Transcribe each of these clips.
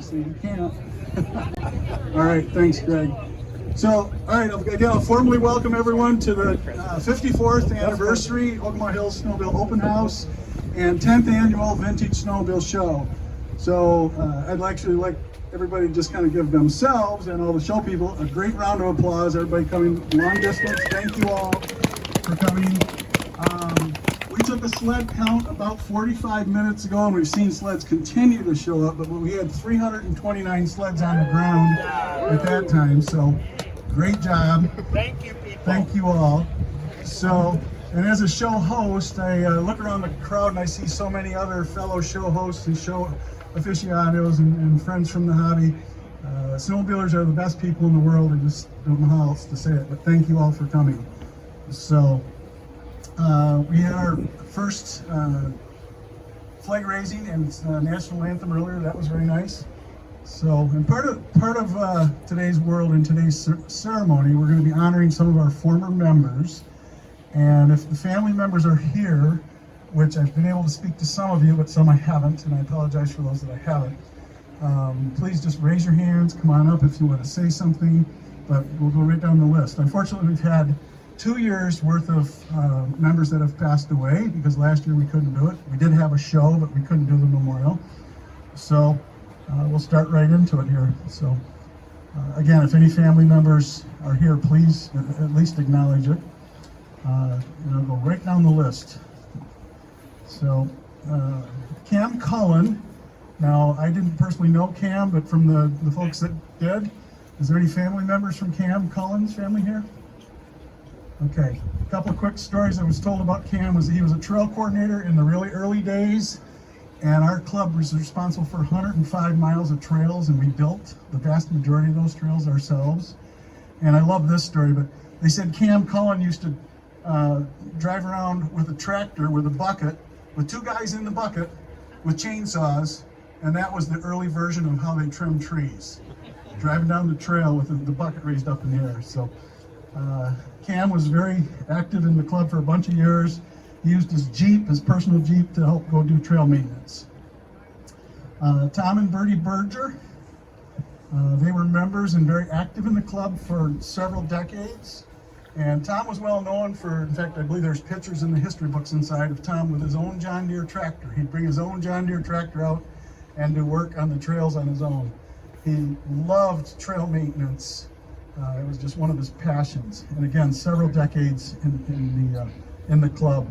Obviously you can't. All right, thanks, Greg. So, all right, again, I'll formally welcome everyone to the 54th anniversary Ogemaw Hills Snowmobile Open House and 10th annual Vintage Snowmobile Show. So, I'd actually like everybody to just kind of give themselves and all the show people a great round of applause. Everybody coming long distance, thank you all for coming. We took a sled count about 45 minutes ago, and we've seen sleds continue to show up, but we had 329 sleds on the ground at that time, so great job. Thank you, people. Thank you all. So, and as a show host, I look around the crowd and I see so many other fellow show hosts and show aficionados and friends from the hobby. Snowmobilers are the best people in the world. I just don't know how else to say it, but thank you all for coming. So, we had our first flag raising and national anthem earlier. That was very nice. So, and part of today's world and today's ceremony, we're going to be honoring some of our former members. And if the family members are here, which I've been able to speak to some of you, but some I haven't, and I apologize for those that I haven't, please just raise your hands, come on up if you want to say something, but we'll go right down the list. Unfortunately, we've had 2 years worth of members that have passed away because last year we couldn't do it. We did have a show, but we couldn't do the memorial. So we'll start right into it here. So again, if any family members are here, please at least acknowledge it. And I'll go right down the list. So Cam Cullen. Now, I didn't personally know Cam, but from the folks that did, is there any family members from Cam Cullen's family here? Okay, a couple of quick stories I was told about Cam was that he was a trail coordinator in the really early days, and our club was responsible for 105 miles of trails, and we built the vast majority of those trails ourselves. And I love this story, but they said Cam Cullen used to drive around with a tractor with a bucket, with 2 guys in the bucket with chainsaws, and that was the early version of how they trimmed trees. Driving down the trail with the bucket raised up in the air. So. Cam was very active in the club for a bunch of years. He used his Jeep, his personal Jeep, to help go do trail maintenance. Tom and Bertie Berger, they were members and very active in the club for several decades. And Tom was well known for, in fact, I believe there's pictures in the history books inside of Tom with his own John Deere tractor. He'd bring his own John Deere tractor out and do work on the trails on his own. He loved trail maintenance. It was just one of his passions, and again, several decades in the club.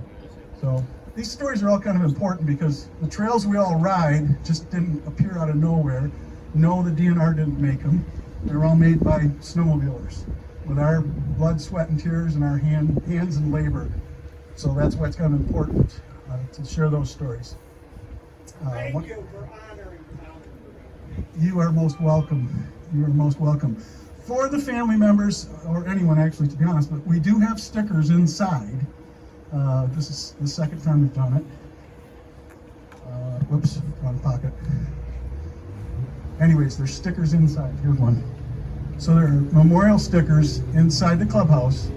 So these stories are all kind of important because the trails we all ride just didn't appear out of nowhere. No, the DNR didn't make them. They were all made by snowmobilers with our blood, sweat, and tears and our hands and labor. So that's why it's kind of important to share those stories. Thank you for honoring Tom. You are most welcome. You are most welcome. For the family members, or anyone actually, to be honest, but we do have stickers inside. This is the second time we've done it. Whoops, wrong pocket. Anyways, there's stickers inside. Here's one. So there are memorial stickers inside the clubhouse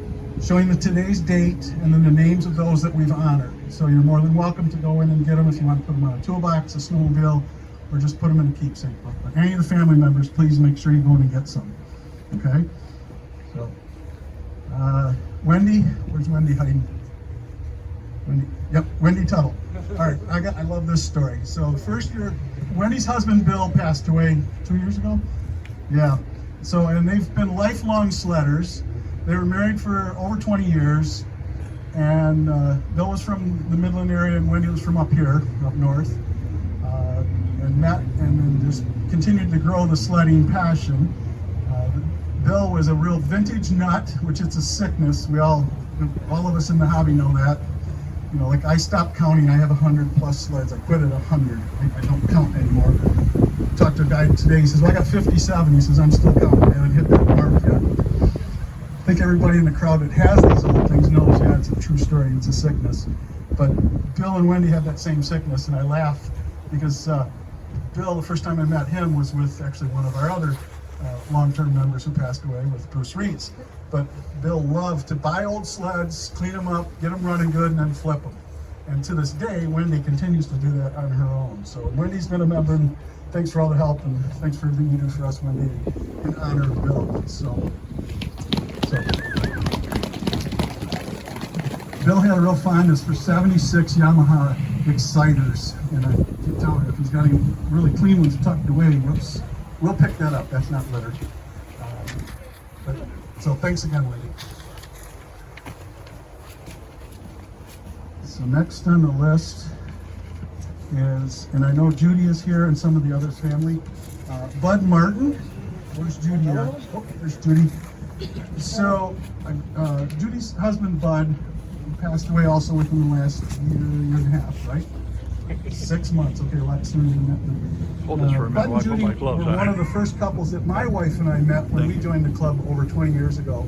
showing the today's date and then the names of those that we've honored. So you're more than welcome to go in and get them if you want to put them on a toolbox, a snowmobile, or just put them in a keepsake book. But any of the family members, please make sure you go in and get some. Okay, so Wendy, where's Wendy hiding? Wendy, yep, Wendy Tuttle. All right, I love this story. So the first year, Wendy's husband Bill passed away 2 years ago. Yeah. So and they've been lifelong sledders. They were married for over 20 years, and Bill was from the Midland area, and Wendy was from up here, up north, and met and then just continued to grow the sledding passion. Bill was a real vintage nut, which it's a sickness. All of us in the hobby know that. You know, like I stopped counting. I have 100 plus sleds. I quit at 100. I don't count anymore. I talked to a guy today. He says, well, I got 57. He says, I'm still counting. I haven't hit that mark yet. I think everybody in the crowd that has these old things knows, yeah, it's a true story. It's a sickness. But Bill and Wendy had that same sickness, and I laugh because Bill, the first time I met him was with actually one of our other long-term members who passed away, with Bruce Reeds. But Bill loved to buy old sleds, clean them up, get them running good, and then flip them. And to this day, Wendy continues to do that on her own. So Wendy's been a member thanks for all the help and thanks for everything you do for us, Wendy, in honor of Bill. So Bill had a real fondness for 76 Yamaha Exciters, and I keep telling you, if he's got any really clean ones tucked away, whoops, we'll pick that up. That's not littered. So thanks again, Wendy. So next on the list is, and I know Judy is here and some of the other family, Bud Martin. Where's Judy at? Oh, there's Judy. So Judy's husband, Bud, passed away also within the last year and a half, right? 6 months. Okay, a lot sooner than that. Hold this for a minute while I put my gloves were on. one of the first couples that my wife and I met when we joined the club over 20 years ago.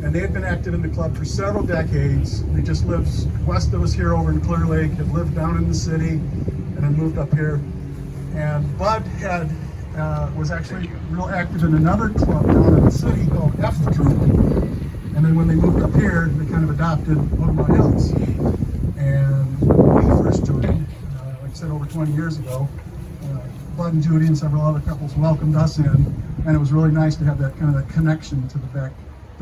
And they had been active in the club for several decades. They just lived west of us here over in Clear Lake, had lived down in the city, and then moved up here. And Bud was actually real active in another club down in the city called F Troop. And then when they moved up here, they kind of adopted Ogemaw Hills. And when we first joined, like I said, over 20 years ago, Bud and Judy and several other couples welcomed us in, and it was really nice to have that kind of that connection to the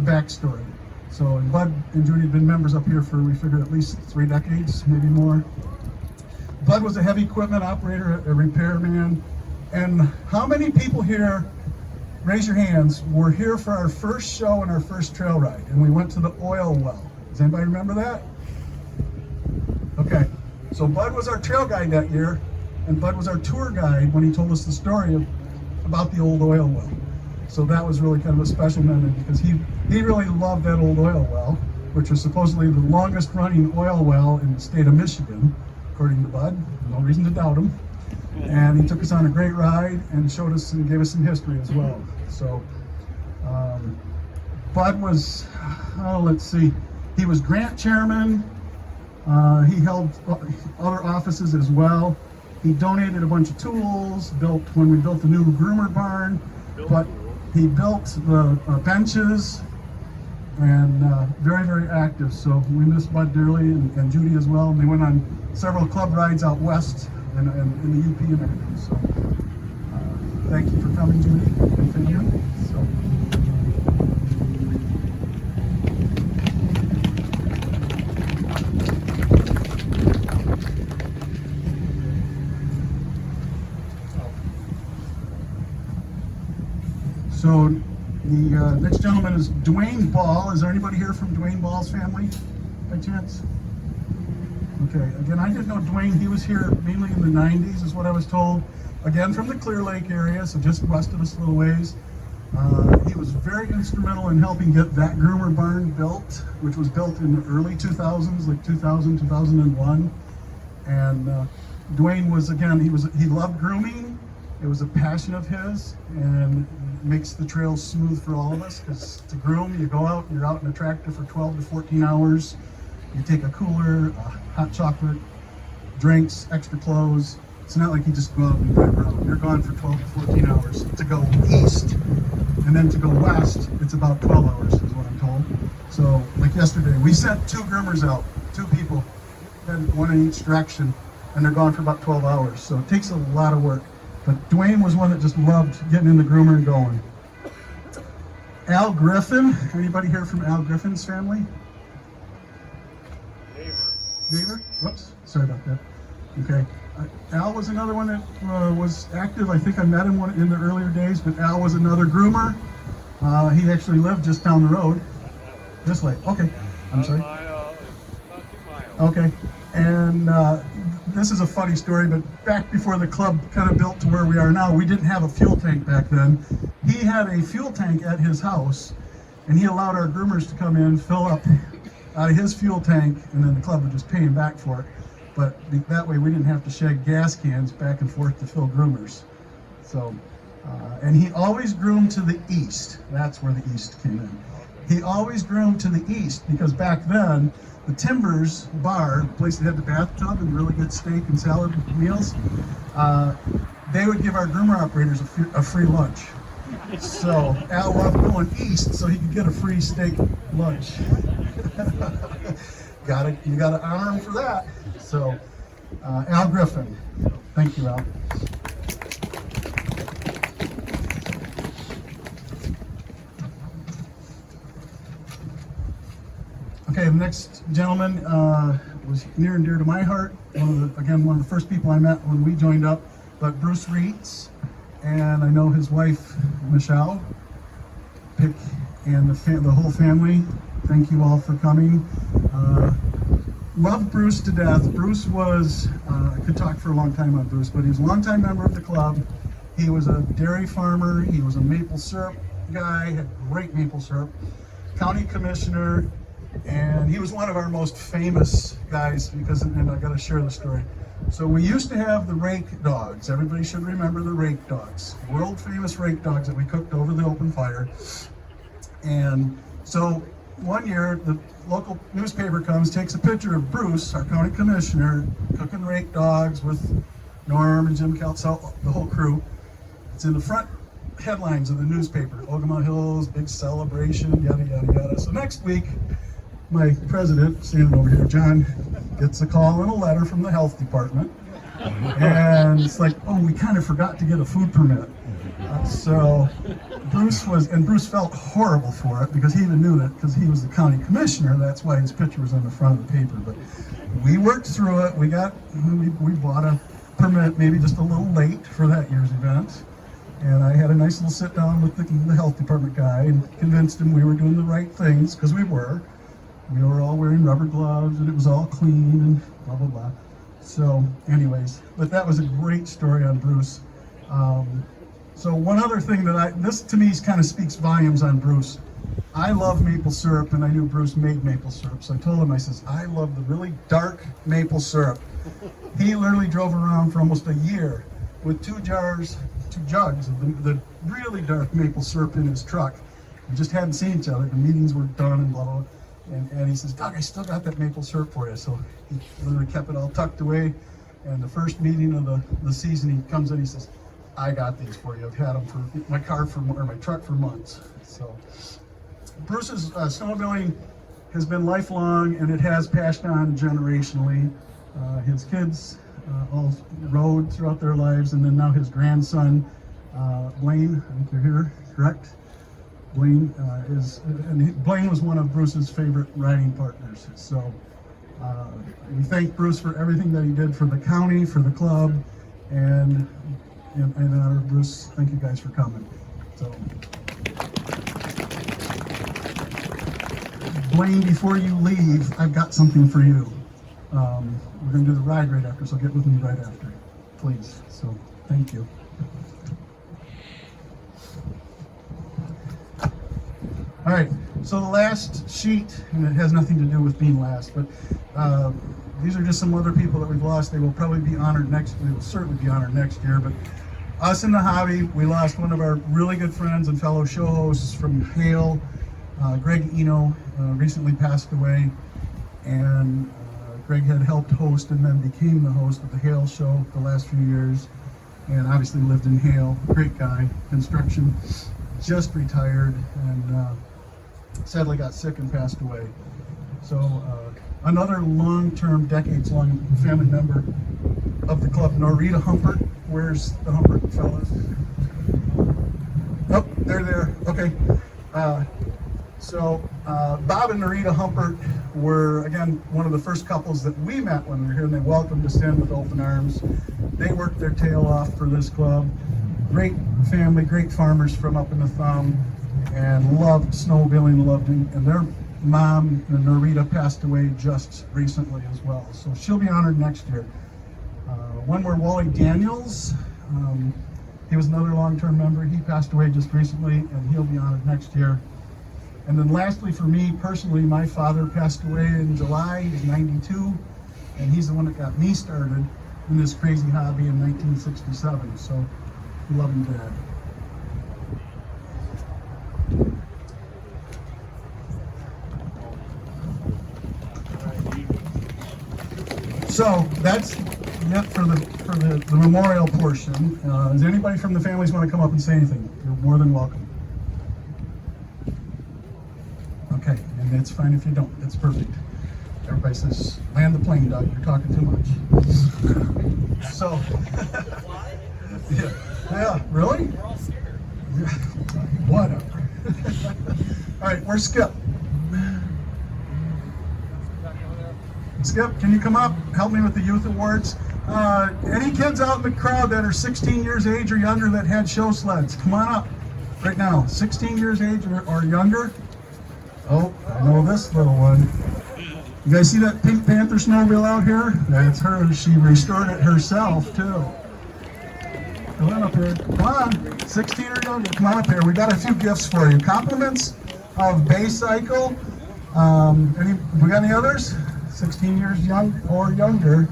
backstory. So, and Bud and Judy had been members up here for, we figured, at least 3 decades, maybe more. Bud was a heavy equipment operator, a repairman. And how many people here, raise your hands, were here for our first show and our first trail ride? And we went to the oil well. Does anybody remember that? Okay, so Bud was our trail guide that year, and Bud was our tour guide when he told us the story about the old oil well. So that was really kind of a special memory because he really loved that old oil well, which was supposedly the longest running oil well in the state of Michigan, according to Bud. No reason to doubt him. And he took us on a great ride and showed us and gave us some history as well. So Bud was, let's see, he was grant chairman. He held other offices as well. He donated a bunch of tools, when we built the new groomer barn, but he built the benches, and very, very active. So we miss Bud dearly, and Judy as well. And they went on several club rides out west and in the UP and everything. So thank you for coming, Judy and family. So the next gentleman is Dwayne Ball. Is there anybody here from Dwayne Ball's family, by chance? Okay, again, I didn't know Dwayne. He was here mainly in the 90s, is what I was told. Again, from the Clear Lake area, so just west of us a little ways. He was very instrumental in helping get that groomer barn built, which was built in the early 2000s, like 2000, 2001. And Dwayne was, again, he loved grooming. It was a passion of his, and it makes the trails smooth for all of us, because to groom, you go out, you're out in a tractor for 12 to 14 hours. You take a cooler, hot chocolate, drinks, extra clothes. It's not like you just go out and drive around. You're gone for 12 to 14 hours. To go east and then to go west, it's about 12 hours is what I'm told. So like yesterday, we sent 2 groomers out, 2 people, one in each direction, and they're gone for about 12 hours. So it takes a lot of work. But Dwayne was one that just loved getting in the groomer and going. Al Griffin, anybody here from Al Griffin's family? Neighbor? Whoops, sorry about that. Okay. Al was another one that was active. I think I met him in the earlier days, but Al was another groomer. He actually lived just down the road. This way. Okay. I'm sorry. About 2 miles. Okay. And this is a funny story, but back before the club kind of built to where we are now, we didn't have a fuel tank back then. He had a fuel tank at his house, and he allowed our groomers to come in, fill up out of his fuel tank, and then the club would just pay him back for it. But that way we didn't have to shag gas cans back and forth to fill groomers. So, and he always groomed to the east. That's where the east came in. He always groomed to the east because back then, the Timbers bar, the place that had the bathtub and really good steak and salad meals, they would give our groomer operators a free lunch. So Al loved going east so he could get a free steak lunch. You gotta honor him for that. So Al Griffin, thank you, Al. Okay, the next gentleman was near and dear to my heart. One of the first people I met when we joined up, but Bruce Reitz, and I know his wife, Michelle, Pick, and the whole family. Thank you all for coming. Loved Bruce to death. Bruce was, I could talk for a long time on Bruce, but he was a longtime member of the club. He was a dairy farmer. He was a maple syrup guy, had great maple syrup. County commissioner, and he was one of our most famous guys because, and I got to share the story. So we used to have the rake dogs. Everybody should remember the rake dogs, world famous rake dogs that we cooked over the open fire. And so one year, the local newspaper comes, takes a picture of Bruce, our county commissioner, cooking rake dogs with Norm and Jim Caltsell, the whole crew. It's in the front headlines of the newspaper. Ogemaw Hills, big celebration, yada, yada, yada. So next week, my president, standing over here, John, gets a call and a letter from the health department. And it's like, oh, we kind of forgot to get a food permit. So Bruce felt horrible for it because he even knew that because he was the county commissioner. That's why his picture was on the front of the paper. But we worked through it. We bought a permit, maybe just a little late for that year's event. And I had a nice little sit down with the health department guy and convinced him we were doing the right things because we were. We were all wearing rubber gloves and it was all clean and blah, blah, blah. So anyways, but that was a great story on Bruce. So one other thing this to me kind of speaks volumes on Bruce. I love maple syrup and I knew Bruce made maple syrup. So I told him, I says, I love the really dark maple syrup. He literally drove around for almost a year with two jugs of the really dark maple syrup in his truck. We just hadn't seen each other. The meetings were done and blah, blah, blah. And he says, Doug, I still got that maple syrup for you. So he literally kept it all tucked away. And the first meeting of the season, he comes in, he says, I got these for you. I've had them for my truck for months. So Bruce's snowmobiling has been lifelong and it has passed on generationally. His kids all rode throughout their lives, and then now his grandson, Blaine, I think you're here, correct? Blaine Blaine was one of Bruce's favorite riding partners. So we thank Bruce for everything that he did for the county, for the club, and Bruce, thank you guys for coming. So Blaine, before you leave, I've got something for you. We're going to do the ride right after, so get with me right after, please. So thank you. All right, so the last sheet, and it has nothing to do with being last, but these are just some other people that we've lost. They will probably be honored they will certainly be honored next year, but us in the hobby, we lost one of our really good friends and fellow show hosts from Hale. Greg Eno recently passed away, and Greg had helped host and then became the host of the Hale show the last few years, and obviously lived in Hale. Great guy, construction, just retired, and sadly got sick and passed away. So another long-term, decades-long family member of the club, Norita Humpert. Where's the Humpert fellas? Oh, they're there. Okay. So Bob and Norita Humpert were, again, one of the first couples that we met when we were here, and they welcomed us in with open arms. They worked their tail off for this club. Great family, great farmers from up in the Thumb, and loved snowmobiling, and their mom, Norita, passed away just recently as well. So she'll be honored next year. One more, Wally Daniels. He was another long-term member. He passed away just recently, and he'll be honored next year. And then lastly, for me personally, my father passed away in July. He's 92, and he's the one that got me started in this crazy hobby in 1967. So we love him, Dad. So that's it for the memorial portion. Does anybody from the families want to come up and say anything? You're more than welcome. Okay, and it's fine if you don't. It's perfect. Everybody says, land the plane, Doug. You're talking too much. So, yeah, really? We're all scared. Whatever. All right, we're Skip. Skip, can you come up? Help me with the youth awards. Any kids out in the crowd that are 16 years age or younger that had show sleds, come on up right now. 16 years age or younger. Oh, I know this little one. You guys see that Pink Panther snowmobile out here? That's her. She restored it herself too. Come on up here. Come on. 16 or younger. Come on up here. We got a few gifts for you. Compliments of Bay Cycle. We got any others? 16 years young or younger.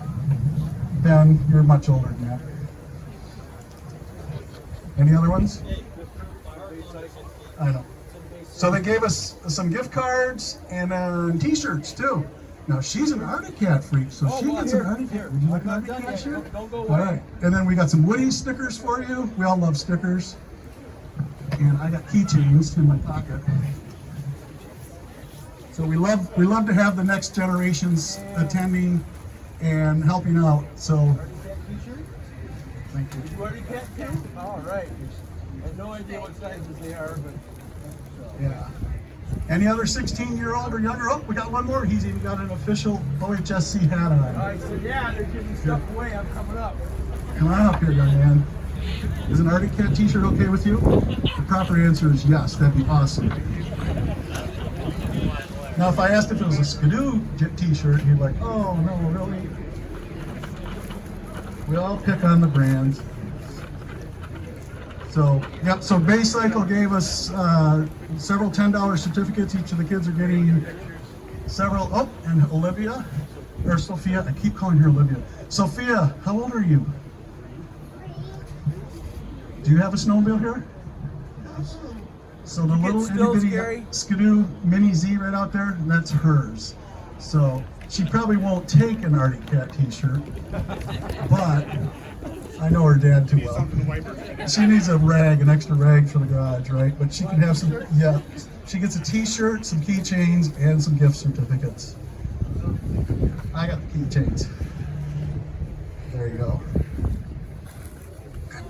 Ben, you're much older than that. Any other ones? I know. So they gave us some gift cards and t-shirts too. Now she's an Arctic Cat freak, so she gets an Arctic Cat. Would you like an Arctic Cat shirt? All right. And then we got some Woody stickers for you. We all love stickers. And I got keychains in my pocket. So we love to have the next generations attending and helping out. So thank you. You already cat too? All right. I have no idea what sizes they are, but yeah. Any other 16-year-old or younger? Oh, we got one more. He's even got an official OHSC hat on. I said, yeah, they're giving stuff away. I'm coming up. Come on up here, young man. Is an Arctic Cat t-shirt okay with you? The proper answer is yes. That'd be awesome. Now, if I asked if it was a Skidoo t-shirt, he'd be like, oh, no, really? We all pick on the brands. So, yep, so Bay Cycle gave us several $10 certificates. Each of the kids are getting several. Oh, and Olivia, or Sophia, I keep calling her Olivia. Sophia, how old are you? Do you have a snowmobile here? So the little itty bitty Skidoo Mini Z right out there, that's hers. So she probably won't take an Arctic Cat t-shirt, but I know her dad too well. She needs a rag, an extra rag for the garage, right? But she can have some, yeah. She gets a t-shirt, some keychains, and some gift certificates. I got the keychains. There you go.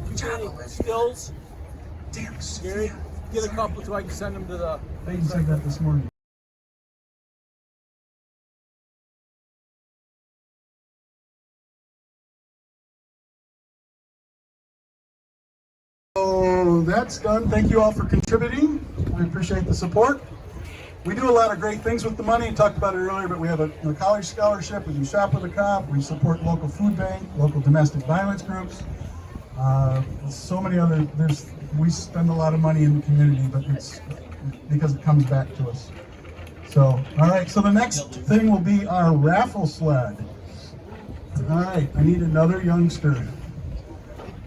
Good job. Stills. Damn, Gary, get a couple so I can send them to the. I even said that this morning. So that's done. Thank you all for contributing. We appreciate the support. We do a lot of great things with the money. I talked about it earlier, but we have a college scholarship. We do Shop with a Cop. We support local food bank, local domestic violence groups. So many other. We spend a lot of money in the community, but it's because it comes back to us. So, all right. So the next thing will be our raffle sled. All right. I need another youngster.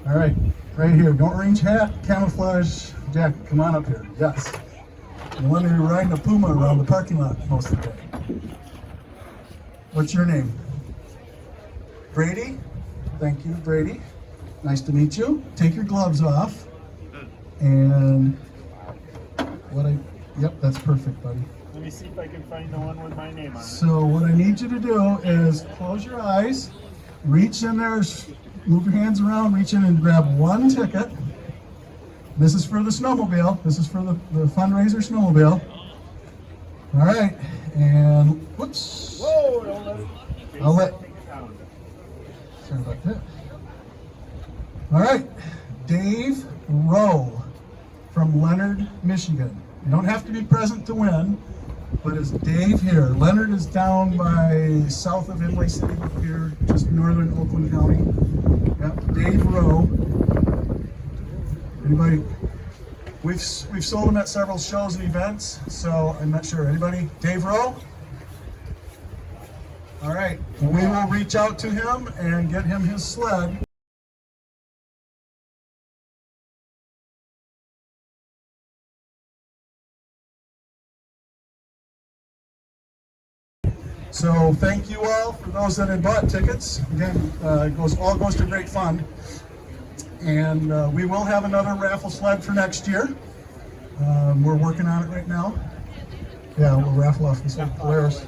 All right. Right here, don't orange hat, camouflage jacket. Come on up here. Yes. And let me be riding a Puma around the parking lot most of the day. What's your name? Brady? Thank you, Brady. Nice to meet you. Take your gloves off. And yep, that's perfect, buddy. Let me see if I can find the one with my name on it. So what I need you to do is close your eyes, reach in there, move your hands around, reach in and grab one ticket. This is for the snowmobile. This is for the fundraiser snowmobile. All right, and whoops. Whoa, don't let it. I'll let. Sorry about that. All right, Dave Rowe from Leonard, Michigan. You don't have to be present to win, but it's Dave here. Leonard is down by south of Inlay City up here, just northern Oakland County. Yep, Dave Rowe. Anybody? We've sold him at several shows and events, so I'm not sure. Anybody? Dave Rowe? All right, we will reach out to him and get him his sled. So thank you all for those that had bought tickets. Again, all goes to great fun. And we will have another raffle sled for next year. We're working on it right now. Yeah, we'll raffle off this one. Polaris.